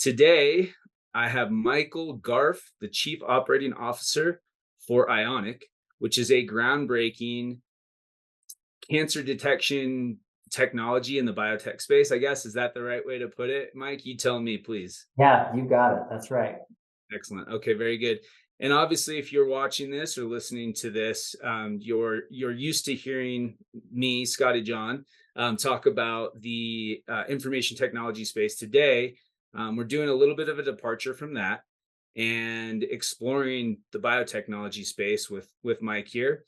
Today, I have Michael Garff, the Chief Operating Officer for IONIQ, which is a groundbreaking cancer detection technology in the biotech space, I guess. Is that the right way to put it? Mike, you tell me, please. Yeah, you got it. That's right. Excellent. Okay, very good. And obviously, if you're watching this or listening to this, you're used to hearing me, Scotty John, talk about the information technology space. Today, we're doing a little bit of a departure from that and exploring the biotechnology space with Mike here.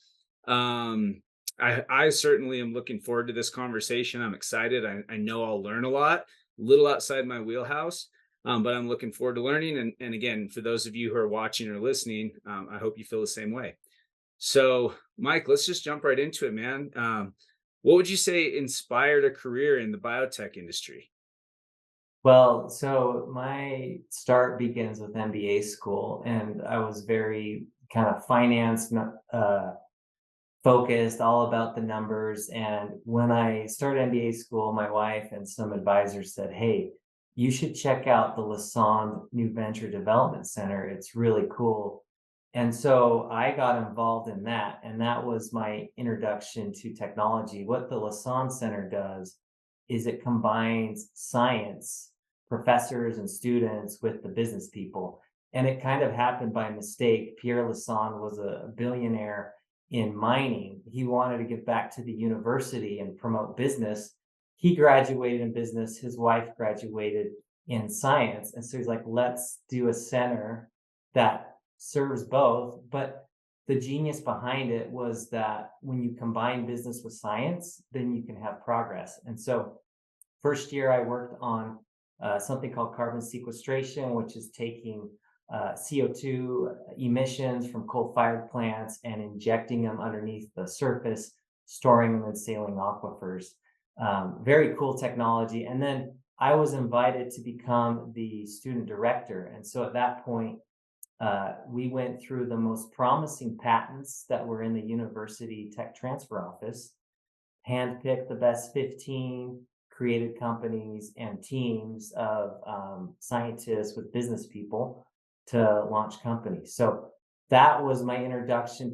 I certainly am looking forward to this conversation. I'm excited. I know I'll learn a lot, a little outside my wheelhouse, but I'm looking forward to learning. And again, for those of you who are watching or listening, I hope you feel the same way. So, Mike, let's just jump right into it, man. What would you say inspired a career in the biotech industry? Well, so my start begins with MBA school, and I was very kind of finance focused, all about the numbers. And when I started MBA school, my wife and some advisors said, "Hey, you should check out the Lassonde New Venture Development Center. It's really cool." And so I got involved in that, and that was my introduction to technology. What the Lassonde Center does is it combines science, professors and students with the business people. And it kind of happened by mistake. Pierre Lassonde was a billionaire in mining. He wanted to give back to the university and promote business. He graduated in business, his wife graduated in science. And so he's like, let's do a center that serves both. But the genius behind it was that when you combine business with science, then you can have progress. And so, first year I worked on something called carbon sequestration, which is taking CO2 emissions from coal-fired plants and injecting them underneath the surface, storing them in saline aquifers. Very cool technology. And then I was invited to become the student director. And so at that point, we went through the most promising patents that were in the university tech transfer office, handpicked the best 15, created companies and teams of scientists with business people to launch companies. So that was my introduction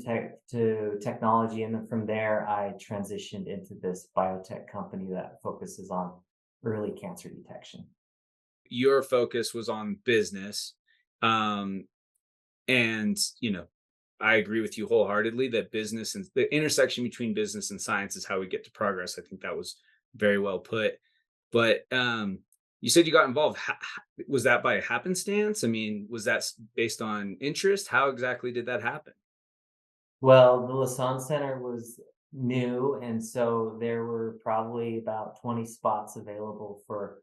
to technology. And then from there, I transitioned into this biotech company that focuses on early cancer detection. Your focus was on business. Um, and, I agree with you wholeheartedly that business and the intersection between business and science is how we get to progress. I think that was very well put. But you said you got involved. Was that by happenstance? I mean, was that based on interest? How exactly did that happen? Well, the Lassonde Center was new, and so there were probably about 20 spots available for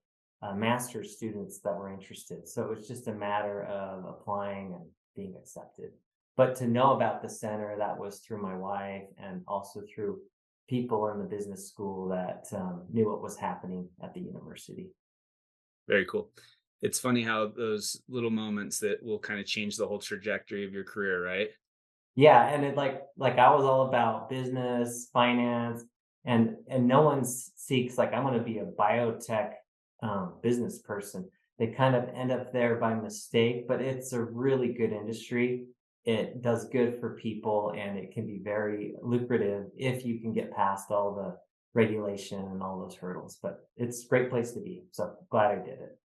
master's students that were interested. So it was just a matter of applying and being accepted. But to know about the center, that was through my wife and also through people in the business school that knew what was happening at the university. Very cool. It's funny how those little moments that will kind of change the whole trajectory of your career, right? Yeah, and it like I was all about business, finance, and no one seeks like I'm going to be a biotech business person. They kind of end up there by mistake, but it's a really good industry. It does good for people, and it can be very lucrative if you can get past all the regulation and all those hurdles. But it's a great place to be. So glad I did it.